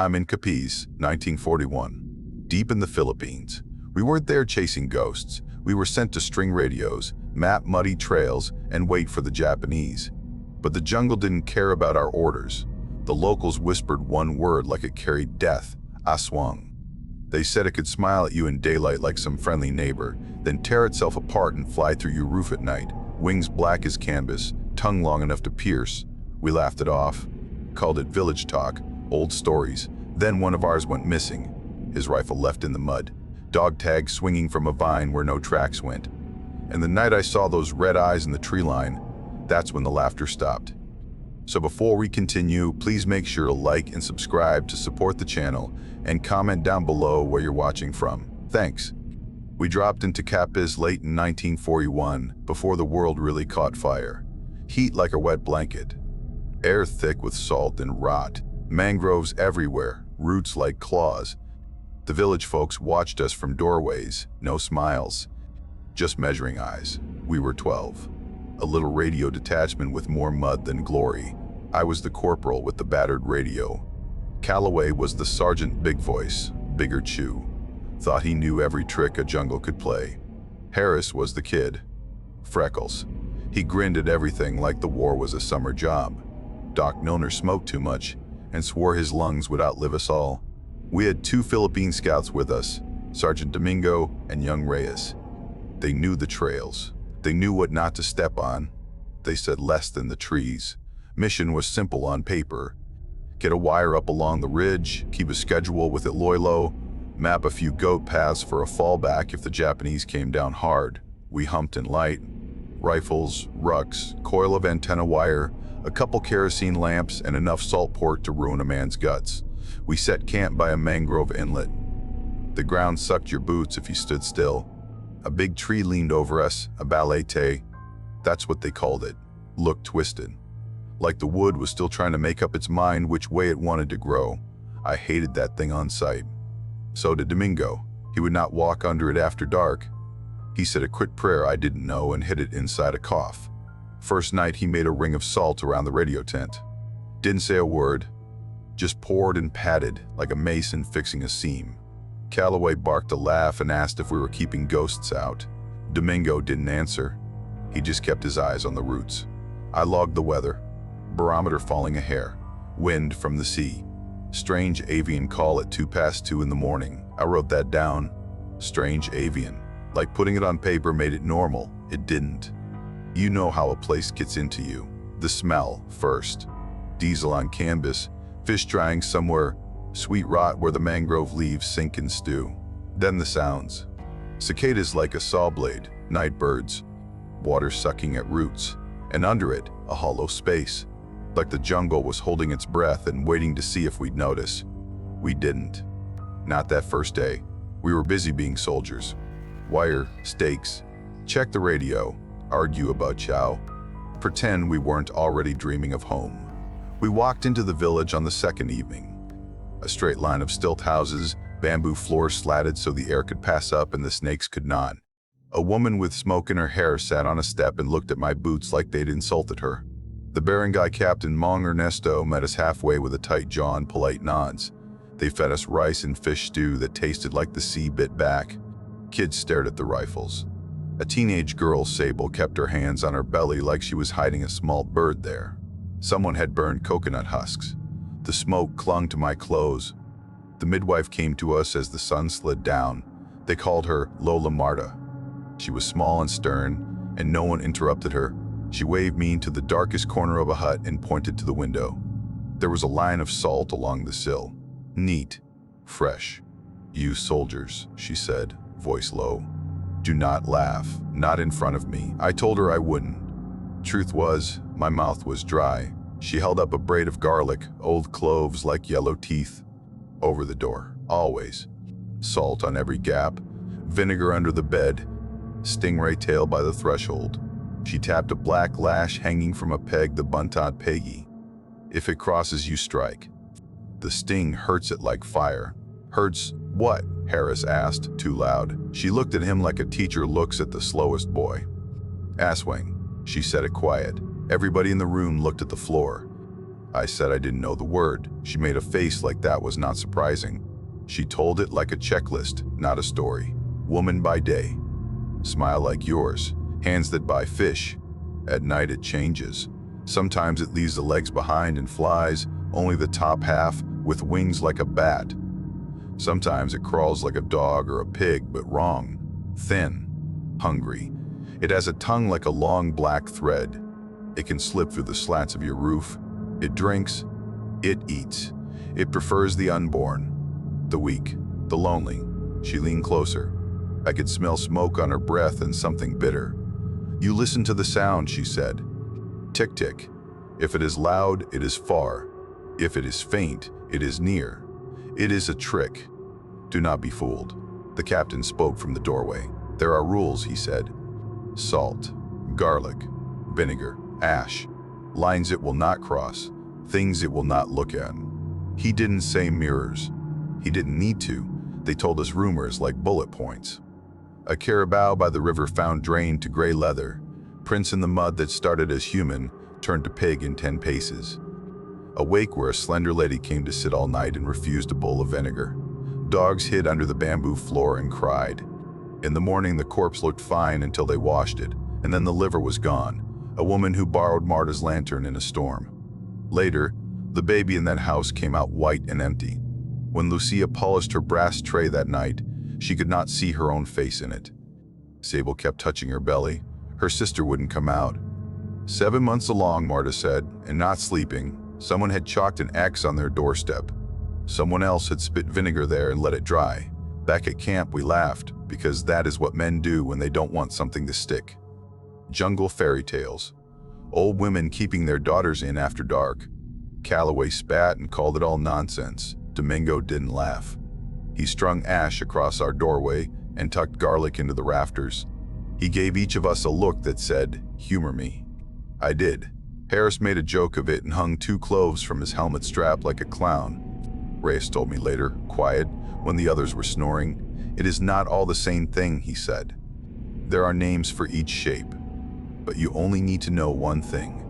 I'm in Capiz, 1941, deep in the Philippines. We weren't there chasing ghosts. We were sent to string radios, map muddy trails, and wait for the Japanese. But the jungle didn't care about our orders. The locals whispered one word like it carried death: Aswang. They said it could smile at you in daylight like some friendly neighbor, then tear itself apart and fly through your roof at night, wings black as canvas, tongue long enough to pierce. We laughed it off, called it village talk, old stories. Then one of ours went missing, his rifle left in the mud, dog tag swinging from a vine where no tracks went. And the night I saw those red eyes in the tree line, that's when the laughter stopped. So before we continue, please make sure to like and subscribe to support the channel and comment down below where you're watching from. Thanks. We dropped into Capiz late in 1941, before the world really caught fire. Heat like a wet blanket, air thick with salt and rot, mangroves everywhere, roots like claws. The village folks watched us from doorways, no smiles, just measuring eyes. We were 12. A little radio detachment with more mud than glory. I was the corporal with the battered radio. Calloway was the sergeant big voice, bigger chew. Thought he knew every trick a jungle could play. Harris was the kid. Freckles. He grinned at everything like the war was a summer job. Doc Milner smoked too much and swore his lungs would outlive us all. We had 2 Philippine scouts with us, Sergeant Domingo and young Reyes. They knew the trails. They knew what not to step on. They said less than the trees. Mission was simple on paper. Get a wire up along the ridge, keep a schedule with it low, map a few goat paths for a fallback if the Japanese came down hard. We humped in light. Rifles, rucks, coil of antenna wire, a couple kerosene lamps, and enough salt pork to ruin a man's guts. We set camp by a mangrove inlet. The ground sucked your boots if you stood still. A big tree leaned over us, a balete. That's what they called it. Looked twisted. Like the wood was still trying to make up its mind which way it wanted to grow. I hated that thing on sight. So did Domingo. He would not walk under it after dark. He said a quick prayer I didn't know and hid it inside a cough. First night he made a ring of salt around the radio tent. Didn't say a word. Just poured and patted like a mason fixing a seam. Calloway barked a laugh and asked if we were keeping ghosts out. Domingo didn't answer. He just kept his eyes on the roots. I logged the weather. Barometer falling a hair. Wind from the sea. Strange avian call at 2:02 in the morning. I wrote that down. Strange avian. Like putting it on paper made it normal. It didn't. You know how a place gets into you. The smell first. Diesel on canvas. Fish drying somewhere. Sweet rot where the mangrove leaves sink and stew. Then the sounds. Cicadas like a saw blade. Night birds. Water sucking at roots. And under it, a hollow space. Like the jungle was holding its breath and waiting to see if we'd notice. We didn't. Not that first day. We were busy being soldiers. Wire, stakes, check the radio, argue about chow, pretend we weren't already dreaming of home. We walked into the village on the second evening. A straight line of stilt houses, bamboo floors slatted so the air could pass up and the snakes could not. A woman with smoke in her hair sat on a step and looked at my boots like they'd insulted her. The barangay Captain Mong Ernesto met us halfway with a tight jaw and polite nods. They fed us rice and fish stew that tasted like the sea bit back. Kids stared at the rifles. A teenage girl, Sable, kept her hands on her belly like she was hiding a small bird there. Someone had burned coconut husks. The smoke clung to my clothes. The midwife came to us as the sun slid down. They called her Lola Marta. She was small and stern, and no one interrupted her. She waved me into the darkest corner of a hut and pointed to the window. There was a line of salt along the sill. Neat, fresh. You soldiers, she said, voice low. Do not laugh, not in front of me. I told her I wouldn't. Truth was, my mouth was dry. She held up a braid of garlic, old cloves like yellow teeth. Over the door, always. Salt on every gap, vinegar under the bed, stingray tail by the threshold. She tapped a black lash hanging from a peg the buntad peggy. If it crosses, you strike. The sting hurts it like fire. Hurts what? Harris asked, too loud. She looked at him like a teacher looks at the slowest boy. Aswang, she said it quiet. Everybody in the room looked at the floor. I said I didn't know the word. She made a face like that was not surprising. She told it like a checklist, not a story. Woman by day. Smile like yours. Hands that buy fish. At night it changes. Sometimes it leaves the legs behind and flies, only the top half, with wings like a bat. Sometimes it crawls like a dog or a pig, but wrong. Thin. Hungry. It has a tongue like a long black thread. It can slip through the slats of your roof. It drinks. It eats. It prefers the unborn, the weak, the lonely. She leaned closer. I could smell smoke on her breath and something bitter. You listen to the sound, she said. Tick-tick. If it is loud, it is far. If it is faint, it is near. It is a trick. Do not be fooled. The captain spoke from the doorway. There are rules, he said. Salt, garlic, vinegar, ash. Lines it will not cross. Things it will not look at. He didn't say mirrors. He didn't need to. They told us rumors like bullet points. A carabao by the river found drained to gray leather. Prints in the mud that started as human turned to pig in 10 paces. A wake where a slender lady came to sit all night and refused a bowl of vinegar. Dogs hid under the bamboo floor and cried. In the morning the corpse looked fine until they washed it, and then the liver was gone. A woman who borrowed Marta's lantern in a storm. Later, the baby in that house came out white and empty. When Lucia polished her brass tray that night, she could not see her own face in it. Sable kept touching her belly. Her sister wouldn't come out. 7 months along, Marta said, and not sleeping, someone had chalked an X on their doorstep. Someone else had spit vinegar there and let it dry. Back at camp, we laughed, because that is what men do when they don't want something to stick. Jungle fairy tales. Old women keeping their daughters in after dark. Calloway spat and called it all nonsense. Domingo didn't laugh. He strung ash across our doorway and tucked garlic into the rafters. He gave each of us a look that said, "Humor me." I did. Harris made a joke of it and hung 2 cloves from his helmet strap like a clown. Reyes told me later, quiet, when the others were snoring, "It is not all the same thing," he said. "There are names for each shape. But you only need to know one thing.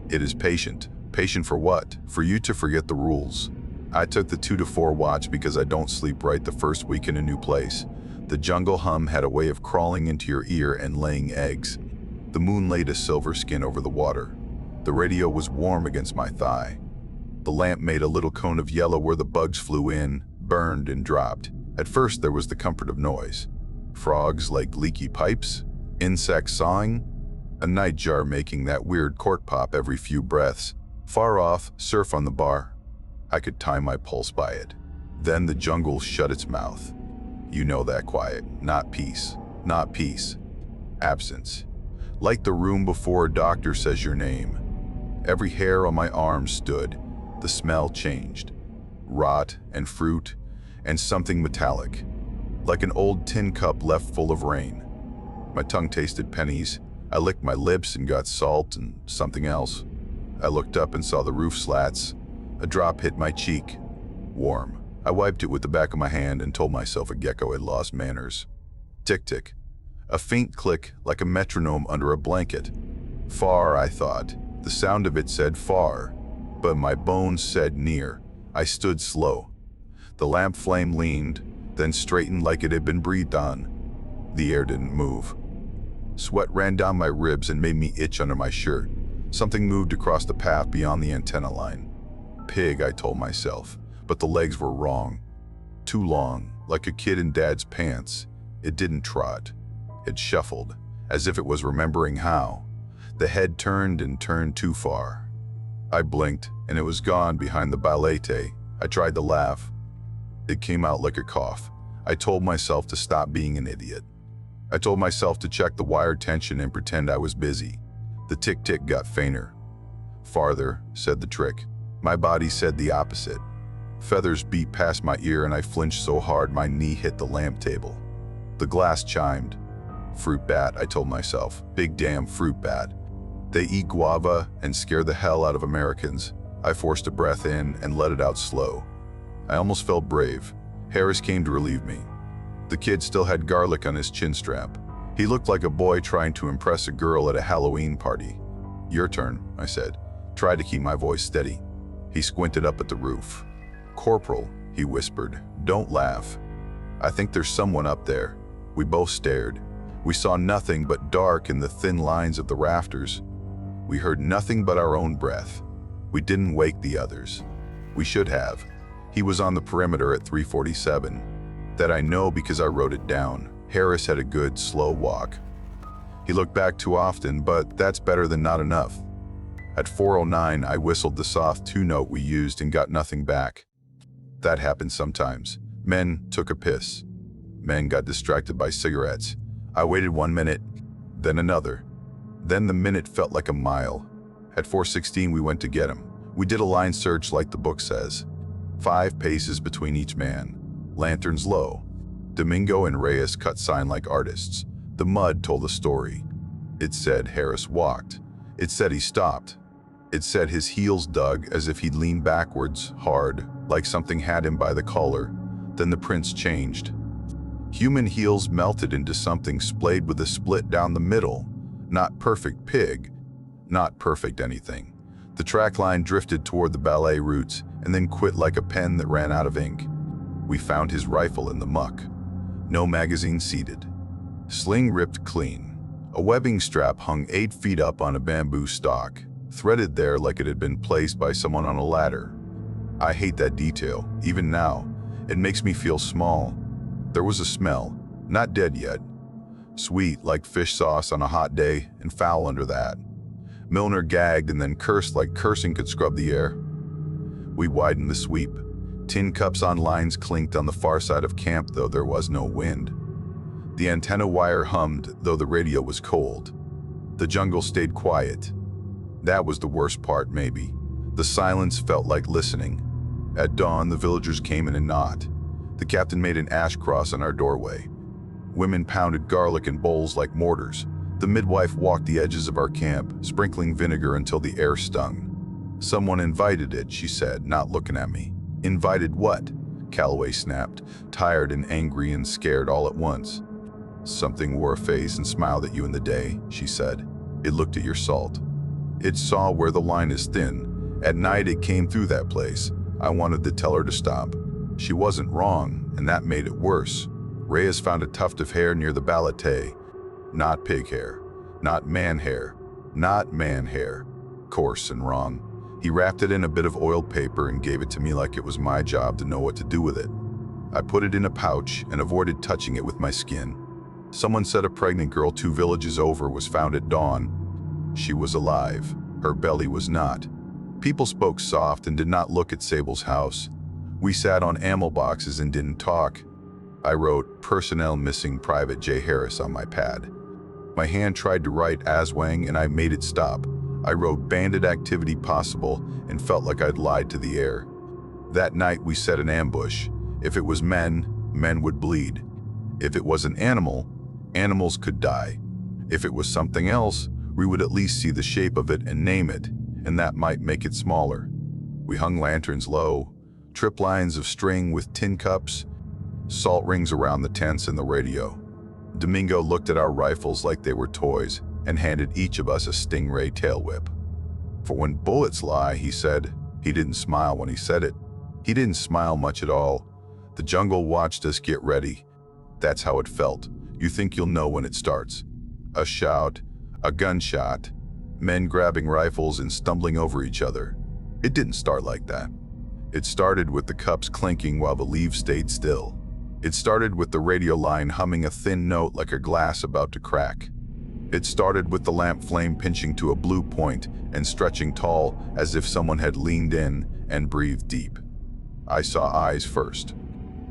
It is patient. Patient for what? For you to forget the rules. I took the 2 to 4 watch because I don't sleep right the first week in a new place. The jungle hum had a way of crawling into your ear and laying eggs. The moon laid a silver skin over the water. The radio was warm against my thigh. The lamp made a little cone of yellow where the bugs flew in, burned and dropped. At first there was the comfort of noise. Frogs like leaky pipes, insects sawing, a nightjar making that weird cork pop every few breaths. Far off, surf on the bar. I could time my pulse by it. Then the jungle shut its mouth. You know that quiet, not peace, not peace. Absence. Like the room before a doctor says your name. Every hair on my arm stood. The smell changed. Rot and fruit and something metallic. Like an old tin cup left full of rain. My tongue tasted pennies. I licked my lips and got salt and something else. I looked up and saw the roof slats. A drop hit my cheek. Warm. I wiped it with the back of my hand and told myself a gecko had lost manners. Tick-tick. A faint click like a metronome under a blanket. Far, I thought. The sound of it said far, but my bones said near. I stood slow. The lamp flame leaned, then straightened like it had been breathed on. The air didn't move. Sweat ran down my ribs and made me itch under my shirt. Something moved across the path beyond the antenna line. Pig, I told myself, but the legs were wrong. Too long, like a kid in Dad's pants. It didn't trot. It shuffled, as if it was remembering how. The head turned and turned too far. I blinked, and it was gone behind the balete. I tried to laugh. It came out like a cough. I told myself to stop being an idiot. I told myself to check the wire tension and pretend I was busy. The tick-tick got fainter. Farther, said the trick. My body said the opposite. Feathers beat past my ear and I flinched so hard my knee hit the lamp table. The glass chimed. Fruit bat, I told myself. Big damn fruit bat. They eat guava and scare the hell out of Americans. I forced a breath in and let it out slow. I almost felt brave. Harris came to relieve me. The kid still had garlic on his chin strap. He looked like a boy trying to impress a girl at a Halloween party. Your turn, I said. Tried to keep my voice steady. He squinted up at the roof. "Corporal," he whispered, "don't laugh. I think there's someone up there." We both stared. We saw nothing but dark in the thin lines of the rafters. We heard nothing but our own breath. We didn't wake the others. We should have. He was on the perimeter at 3:47. That I know because I wrote it down. Harris had a good, slow walk. He looked back too often, but that's better than not enough. At 4:09, I whistled the soft 2-note we used and got nothing back. That happens sometimes. Men took a piss. Men got distracted by cigarettes. I waited 1 minute, then another. Then the minute felt like a mile. At 4:16, we went to get him. We did a line search like the book says. 5 paces between each man. Lanterns low. Domingo and Reyes cut sign like artists. The mud told a story. It said Harris walked. It said he stopped. It said his heels dug as if he'd leaned backwards, hard, like something had him by the collar. Then the prints changed. Human heels melted into something splayed with a split down the middle. Not perfect pig. Not perfect anything. The track line drifted toward the ballet roots and then quit like a pen that ran out of ink. We found his rifle in the muck. No magazine seated. Sling ripped clean. A webbing strap hung 8 feet up on a bamboo stalk, threaded there like it had been placed by someone on a ladder. I hate that detail, even now. It makes me feel small. There was a smell, not dead yet. Sweet like fish sauce on a hot day, and foul under that. Milner gagged and then cursed like cursing could scrub the air. We widened the sweep. Tin cups on lines clinked on the far side of camp, though there was no wind. The antenna wire hummed, though the radio was cold. The jungle stayed quiet. That was the worst part, maybe. The silence felt like listening. At dawn, the villagers came in a knot. The captain made an ash cross on our doorway. Women pounded garlic in bowls like mortars. The midwife walked the edges of our camp, sprinkling vinegar until the air stung. "Someone invited it," she said, not looking at me. "Invited what?" Calloway snapped, tired and angry and scared all at once. "Something wore a face and smiled at you in the day," she said. "It looked at your salt. It saw where the line is thin. At night it came through that place. I wanted to tell her to stop. She wasn't wrong, and that made it worse. Reyes found a tuft of hair near the balete. Not pig hair. Not man hair. Not man hair. Coarse and wrong. He wrapped it in a bit of oiled paper and gave it to me like it was my job to know what to do with it. I put it in a pouch and avoided touching it with my skin. Someone said a pregnant girl 2 villages over was found at dawn. She was alive. Her belly was not. People spoke soft and did not look at Sable's house. We sat on ammo boxes and didn't talk. I wrote, "Personnel missing Private J. Harris" on my pad. My hand tried to write Aswang and I made it stop. I wrote bandit activity possible and felt like I'd lied to the air. That night we set an ambush. If it was men, men would bleed. If it was an animal, animals could die. If it was something else, we would at least see the shape of it and name it, and that might make it smaller. We hung lanterns low, trip lines of string with tin cups, salt rings around the tents and the radio. Domingo looked at our rifles like they were toys and handed each of us a Stingray tail whip. "For when bullets lie," he said. He didn't smile when he said it. He didn't smile much at all. The jungle watched us get ready. That's how it felt. You think you'll know when it starts. A shout, a gunshot, men grabbing rifles and stumbling over each other. It didn't start like that. It started with the cups clinking while the leaves stayed still. It started with the radio line humming a thin note like a glass about to crack. It started with the lamp flame pinching to a blue point and stretching tall as if someone had leaned in and breathed deep. I saw eyes first.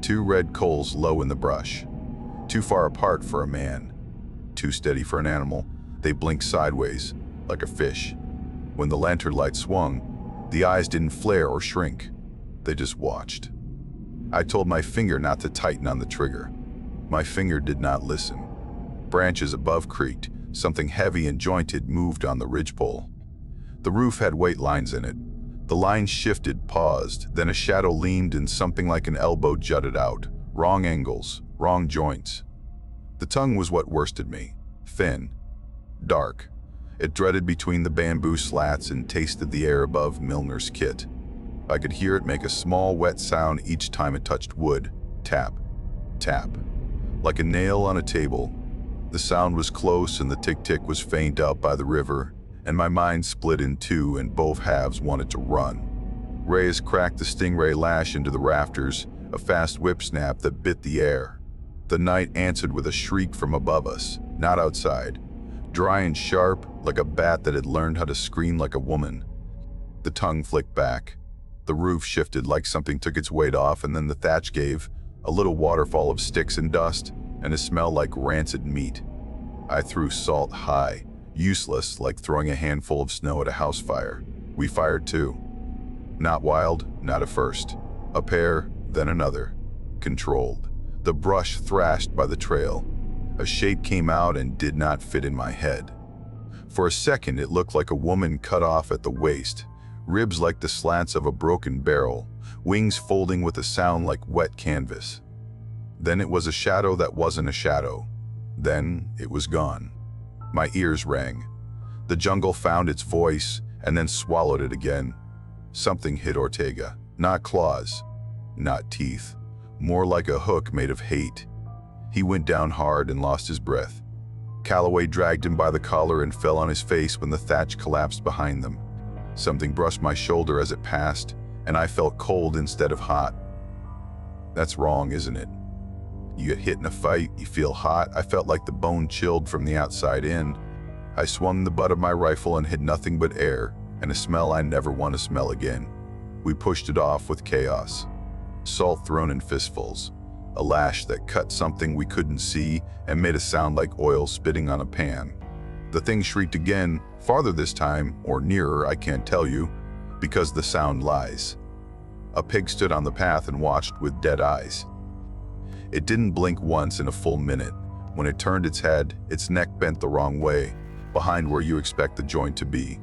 2 red coals low in the brush. Too far apart for a man. Too steady for an animal. They blinked sideways, like a fish. When the lantern light swung, the eyes didn't flare or shrink. They just watched. I told my finger not to tighten on the trigger. My finger did not listen. Branches above creaked. Something heavy and jointed moved on the ridgepole. The roof had weight lines in it. The lines shifted, paused, then a shadow leaned and something like an elbow jutted out. Wrong angles, wrong joints. The tongue was what worsted me. Thin. Dark. It threaded between the bamboo slats and tasted the air above Milner's kit. I could hear it make a small wet sound each time it touched wood. Tap, tap, like a nail on a table. The sound was close and the tick-tick was faint out by the river, and my mind split in two and both halves wanted to run. Reyes cracked the stingray lash into the rafters, a fast whip snap that bit the air. The night answered with a shriek from above us, not outside, dry and sharp like a bat that had learned how to scream like a woman. The tongue flicked back. The roof shifted like something took its weight off, and then the thatch gave, a little waterfall of sticks and dust, and a smell like rancid meat. I threw salt high, useless like throwing a handful of snow at a house fire. We fired too. Not wild, not at first. A pair, then another. Controlled. The brush thrashed by the trail. A shape came out and did not fit in my head. For a second it looked like a woman cut off at the waist, ribs like the slants of a broken barrel, wings folding with a sound like wet canvas. Then it was a shadow that wasn't a shadow. Then it was gone. My ears rang. The jungle found its voice and then swallowed it again. Something hit Ortega. Not claws, not teeth, more like a hook made of hate. He went down hard and lost his breath. Calloway dragged him by the collar and fell on his face when the thatch collapsed behind them. Something brushed my shoulder as it passed, and I felt cold instead of hot. That's wrong, isn't it? You get hit in a fight, you feel hot. I felt like the bone chilled from the outside in. I swung the butt of my rifle and hit nothing but air, and a smell I never want to smell again. We pushed it off with chaos. Salt thrown in fistfuls. A lash that cut something we couldn't see and made a sound like oil spitting on a pan. The thing shrieked again, farther this time, or nearer, I can't tell you, because the sound lies. A pig stood on the path and watched with dead eyes. It didn't blink once in a full minute. When it turned its head, its neck bent the wrong way, behind where you expect the joint to be.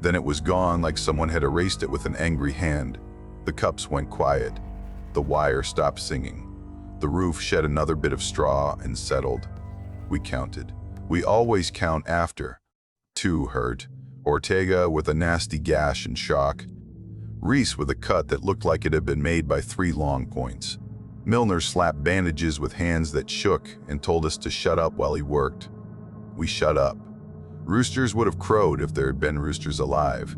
Then it was gone like someone had erased it with an angry hand. The cups went quiet. The wire stopped singing. The roof shed another bit of straw and settled. We counted. We always count after. 2 hurt. Ortega with a nasty gash and shock. Reese with a cut that looked like it had been made by 3 long points. Milner slapped bandages with hands that shook and told us to shut up while he worked. We shut up. Roosters would have crowed if there had been roosters alive.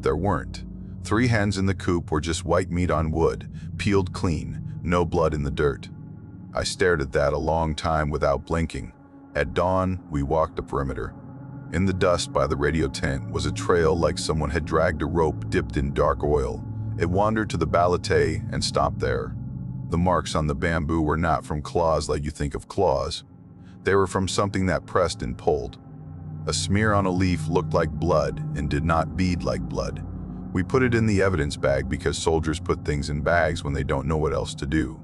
There weren't. 3 hens in the coop were just white meat on wood, peeled clean, no blood in the dirt. I stared at that a long time without blinking. At dawn, we walked the perimeter. In the dust by the radio tent was a trail like someone had dragged a rope dipped in dark oil. It wandered to the balatay and stopped there. The marks on the bamboo were not from claws like you think of claws. They were from something that pressed and pulled. A smear on a leaf looked like blood and did not bead like blood. We put it in the evidence bag because soldiers put things in bags when they don't know what else to do.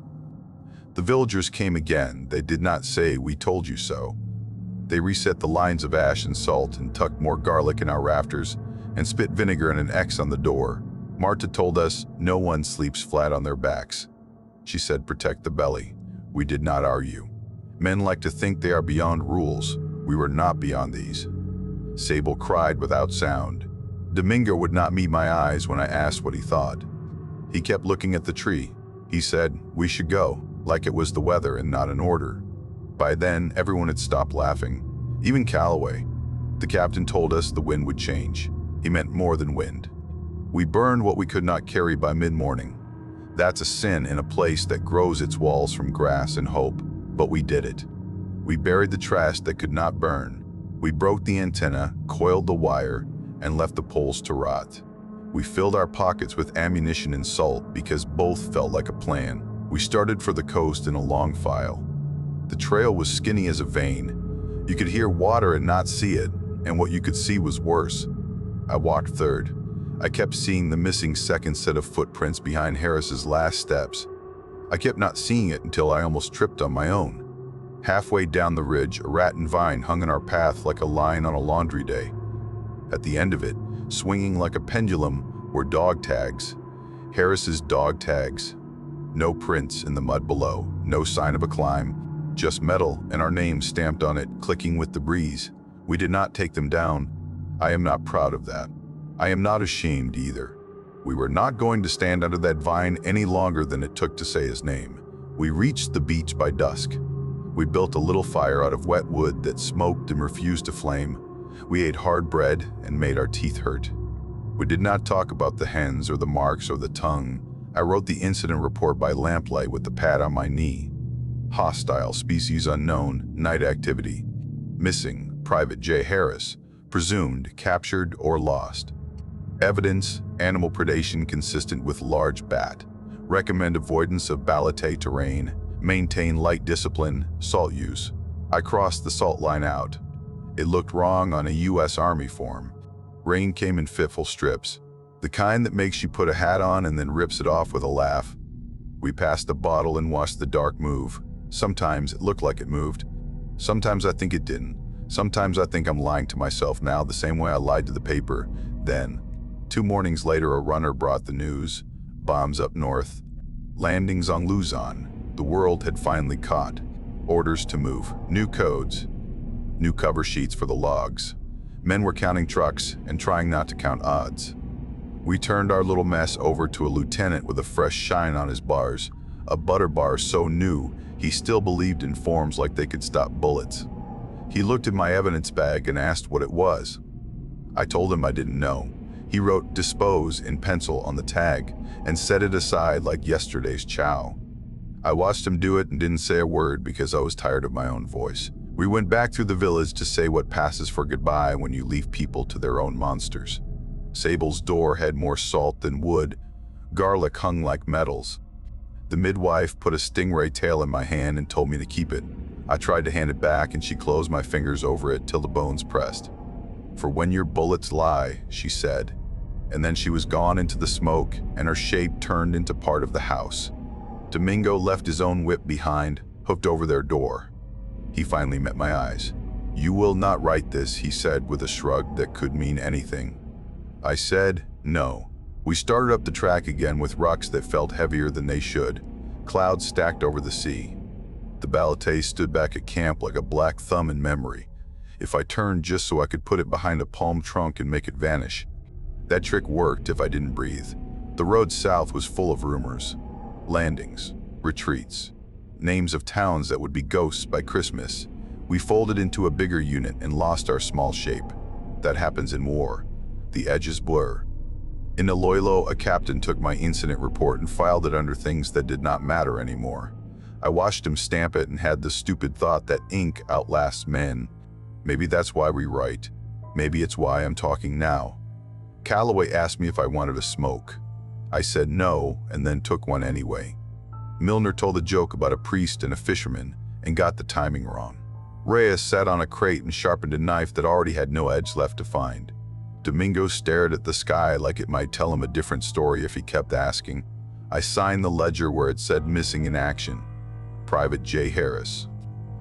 The villagers came again. They did not say, "We told you so." They reset the lines of ash and salt and tucked more garlic in our rafters and spit vinegar and an X on the door. Marta told us no one sleeps flat on their backs. She said, "Protect the belly." We did not argue. Men like to think they are beyond rules. We were not beyond these. Sable cried without sound. Domingo would not meet my eyes when I asked what he thought. He kept looking at the tree. He said, "We should go," like it was the weather and not an order. By then, everyone had stopped laughing, even Calloway. The captain told us the wind would change. He meant more than wind. We burned what we could not carry by mid-morning. That's a sin in a place that grows its walls from grass and hope, but we did it. We buried the trash that could not burn. We broke the antenna, coiled the wire, and left the poles to rot. We filled our pockets with ammunition and salt because both felt like a plan. We started for the coast in a long file. The trail was skinny as a vein. You could hear water and not see it, and what you could see was worse. I walked third. I kept seeing the missing second set of footprints behind Harris's last steps. I kept not seeing it until I almost tripped on my own. Halfway down the ridge, a rattan vine hung in our path like a line on a laundry day. At the end of it, swinging like a pendulum, were dog tags. Harris's dog tags. No prints in the mud below, no sign of a climb, just metal and our names stamped on it, clicking with the breeze. We did not take them down. I am not proud of that. I am not ashamed either. We were not going to stand under that vine any longer than it took to say his name. We reached the beach by dusk. We built a little fire out of wet wood that smoked and refused to flame. We ate hard bread and made our teeth hurt. We did not talk about the hens or the marks or the tongue. I wrote the incident report by lamplight with the pad on my knee. Hostile, species unknown, night activity. Missing, Private J. Harris. Presumed, captured, or lost. Evidence, animal predation consistent with large bat. Recommend avoidance of balete terrain. Maintain light discipline, salt use. I crossed the salt line out. It looked wrong on a U.S. Army form. Rain came in fitful strips. The kind that makes you put a hat on and then rips it off with a laugh. We passed a bottle and watched the dark move. Sometimes it looked like it moved. Sometimes I think it didn't. Sometimes I think I'm lying to myself now the same way I lied to the paper then. 2 mornings later, a runner brought the news. Bombs up north. Landings on Luzon. The world had finally caught. Orders to move. New codes. New cover sheets for the logs. Men were counting trucks and trying not to count odds. We turned our little mess over to a lieutenant with a fresh shine on his bars. A butter bar so new, he still believed in forms like they could stop bullets. He looked at my evidence bag and asked what it was. I told him I didn't know. He wrote "dispose" in pencil on the tag and set it aside like yesterday's chow. I watched him do it and didn't say a word because I was tired of my own voice. We went back through the village to say what passes for goodbye when you leave people to their own monsters. Sable's door had more salt than wood. Garlic hung like metals. The midwife put a stingray tail in my hand and told me to keep it. I tried to hand it back and she closed my fingers over it till the bones pressed. "For when your bullets lie," she said. And then she was gone into the smoke and her shape turned into part of the house. Domingo left his own whip behind, hooked over their door. He finally met my eyes. "You will not write this," he said with a shrug that could mean anything. I said, "No." We started up the track again with rocks that felt heavier than they should. Clouds stacked over the sea. The balete stood back at camp like a black thumb in memory. If I turned just so I could put it behind a palm trunk and make it vanish. That trick worked if I didn't breathe. The road south was full of rumors. Landings, retreats, names of towns that would be ghosts by Christmas. We folded into a bigger unit and lost our small shape. That happens in war. The edges blur. In Iloilo, a captain took my incident report and filed it under things that did not matter anymore. I watched him stamp it and had the stupid thought that ink outlasts men. Maybe that's why we write. Maybe it's why I'm talking now. Calloway asked me if I wanted a smoke. I said no, and then took one anyway. Milner told a joke about a priest and a fisherman, and got the timing wrong. Reyes sat on a crate and sharpened a knife that already had no edge left to find. Domingo stared at the sky like it might tell him a different story if he kept asking. I signed the ledger where it said "missing in action." Private J. Harris.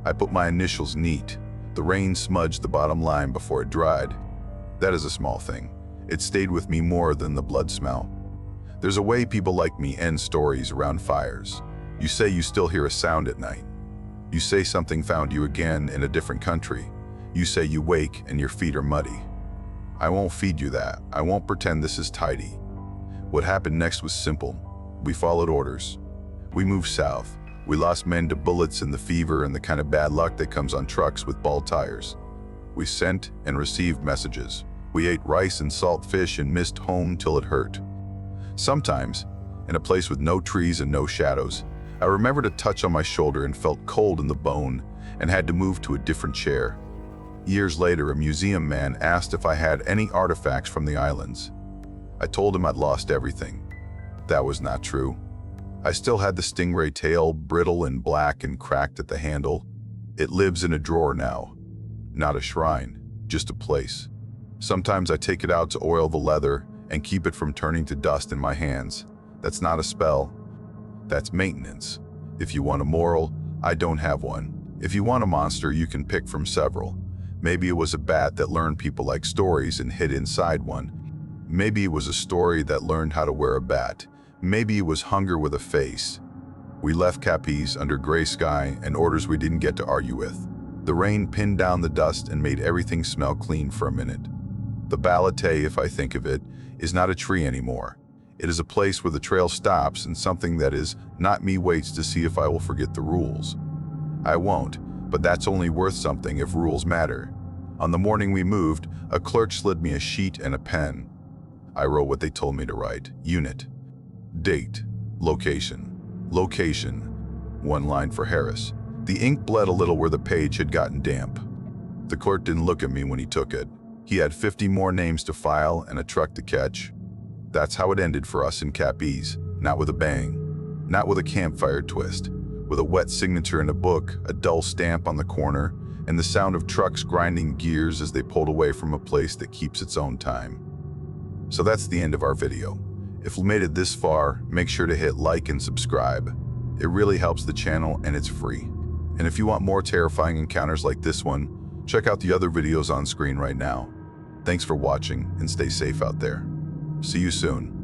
I put my initials neat. The rain smudged the bottom line before it dried. That is a small thing. It stayed with me more than the blood smell. There's a way people like me end stories around fires. You say you still hear a sound at night. You say something found you again in a different country. You say you wake and your feet are muddy. I won't feed you that. I won't pretend this is tidy. What happened next was simple. We followed orders. We moved south. We lost men to bullets and the fever and the kind of bad luck that comes on trucks with bald tires. We sent and received messages. We ate rice and salt fish and missed home till it hurt. Sometimes, in a place with no trees and no shadows, I remembered a touch on my shoulder and felt cold in the bone and had to move to a different chair. Years later, a museum man asked if I had any artifacts from the islands. I told him I'd lost everything. That was not true. I still had the stingray tail, brittle and black and cracked at the handle. It lives in a drawer now. Not a shrine, just a place. Sometimes I take it out to oil the leather and keep it from turning to dust in my hands. That's not a spell. That's maintenance. If you want a moral, I don't have one. If you want a monster, you can pick from several. Maybe it was a bat that learned people like stories and hid inside one. Maybe it was a story that learned how to wear a bat. Maybe it was hunger with a face. We left Capiz under gray sky and orders we didn't get to argue with. The rain pinned down the dust and made everything smell clean for a minute. The balete, if I think of it, is not a tree anymore. It is a place where the trail stops and something that is not me waits to see if I will forget the rules. I won't, but that's only worth something if rules matter. On the morning we moved, a clerk slid me a sheet and a pen. I wrote what they told me to write. Unit. Date. Location. Location. One line for Harris. The ink bled a little where the page had gotten damp. The clerk didn't look at me when he took it. He had 50 more names to file and a truck to catch. That's how it ended for us in Capiz. Not with a bang. Not with a campfire twist. With a wet signature in a book, a dull stamp on the corner, and the sound of trucks grinding gears as they pulled away from a place that keeps its own time. So that's the end of our video. If you made it this far, make sure to hit like and subscribe. It really helps the channel and it's free. And if you want more terrifying encounters like this one, check out the other videos on screen right now. Thanks for watching and stay safe out there. See you soon.